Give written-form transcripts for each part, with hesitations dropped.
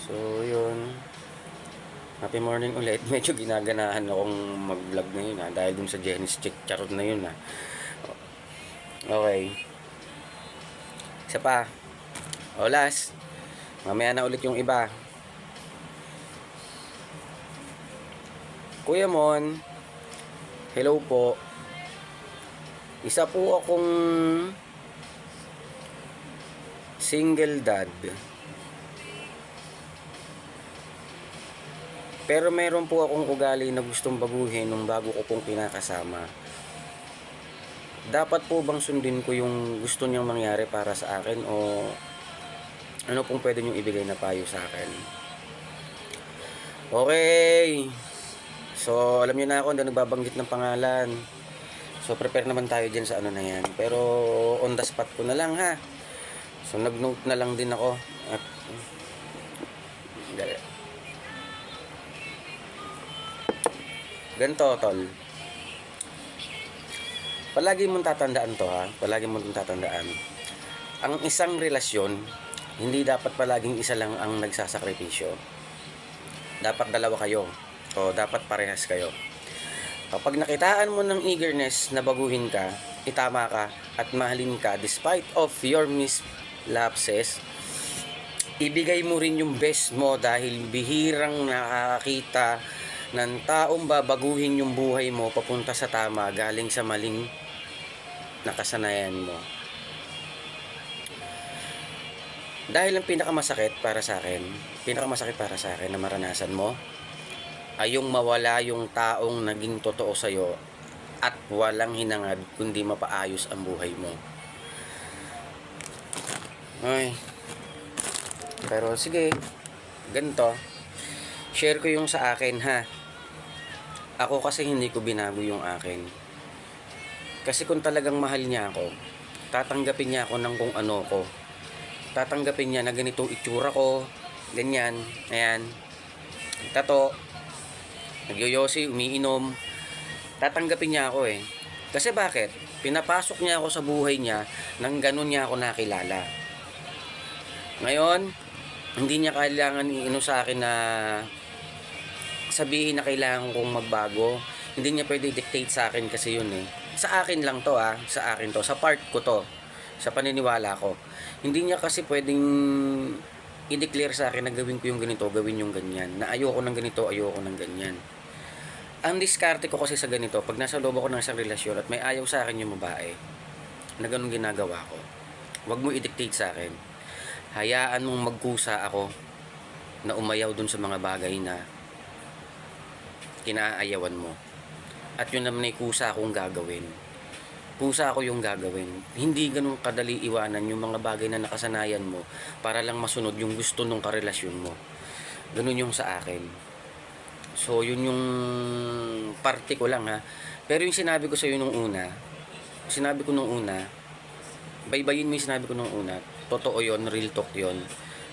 So, yun. Happy morning ulit. Medyo ginaganahan akong mag-vlog na yun dahil dun sa Jenny's Chick Charot na yun Okay. Isa pa. Olas. Mamaya na ulit yung iba. Kuya Mon. Hello po. Isa po akong single dad. Pero meron po akong ugali na gustong baguhin nung bago ko pong pinakasama. Dapat po bang sundin ko yung gusto niyang mangyari para sa akin o ano pong pwede niyong ibigay na payo sa akin? Okay. So, alam niyo na ako, hindi nagbabanggit ng pangalan. So, prepare naman tayo dyan sa ano na yan. Pero, on the spot ko na lang ha. So, nag-note na lang din ako. At, ganito, tol. Palagi mong tatandaan to ha. Palagi mong tatandaan. Ang isang relasyon, hindi dapat palaging isa lang ang nagsasakripisyo. Dapat dalawa kayo. O dapat parehas kayo. Kapag nakitaan mo ng eagerness na baguhin ka, itama ka at mahalin ka despite of your mislapses, ibigay mo rin yung best mo dahil bihirang nakakita ng taong babaguhin yung buhay mo papunta sa tama galing sa maling nakasanayan mo. Dahil ang pinakamasakit para sa akin na maranasan mo ay yung mawala yung taong naging totoo sa'yo at walang hinangad kundi mapaayos ang buhay mo. Ay. Pero sige, ganito. Share ko yung sa akin ha. Ako kasi hindi ko binago yung akin. Kasi kung talagang mahal niya ako, tatanggapin niya ako ng kung ano ko. Tatanggapin niya na ganito itsura ko, ganyan, ayan, tato, nagyoyosi, umiinom. Tatanggapin niya ako eh. Kasi bakit? Pinapasok niya ako sa buhay niya nang ganun niya ako nakilala. Ngayon, hindi niya kailangan iino sa akin na sabihin na kailangan kong magbago. Hindi niya pwede dictate sa akin kasi yun eh. Sa akin lang to sa akin to, sa part ko to, sa paniniwala ko. Hindi niya kasi pwedeng i-declare sa akin na gawin ko yung ganito, gawin yung ganyan. Na ayoko ng ganito, ayoko ng ganyan. Ang diskarte ko kasi sa ganito, pag nasa loob ako ng isang relasyon at may ayaw sa akin yung babae, na ganun ginagawa ko, wag mo i-dictate sa akin. Hayaan mong magkusa ako na umayaw dun sa mga bagay na kinaayawan mo. At yun naman ay kusa akong gagawin. Kusa ako yung gagawin. Hindi ganun kadali iwanan yung mga bagay na nakasanayan mo para lang masunod yung gusto nung karelasyon mo. Ganun yung sa akin. So, yun yung parte ko lang ha. Pero yung sinabi ko sa iyo nung una, baybayin mo yung sinabi ko nung una, totoo yun, real talk yun,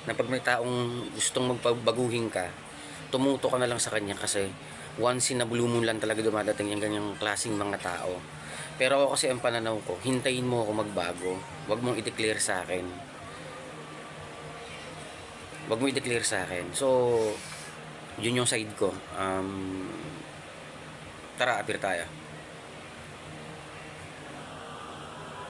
na pag may taong gustong magpabaguhin ka, tumuto ka na lang sa kanya kasi once in a blue moon lang talaga dumadating yung ganyang klaseng mga tao. Pero ako kasi ang pananaw ko, hintayin mo ako magbago. Huwag mong i-declare sa akin. So, yun yung side ko. Tara, apir tayo.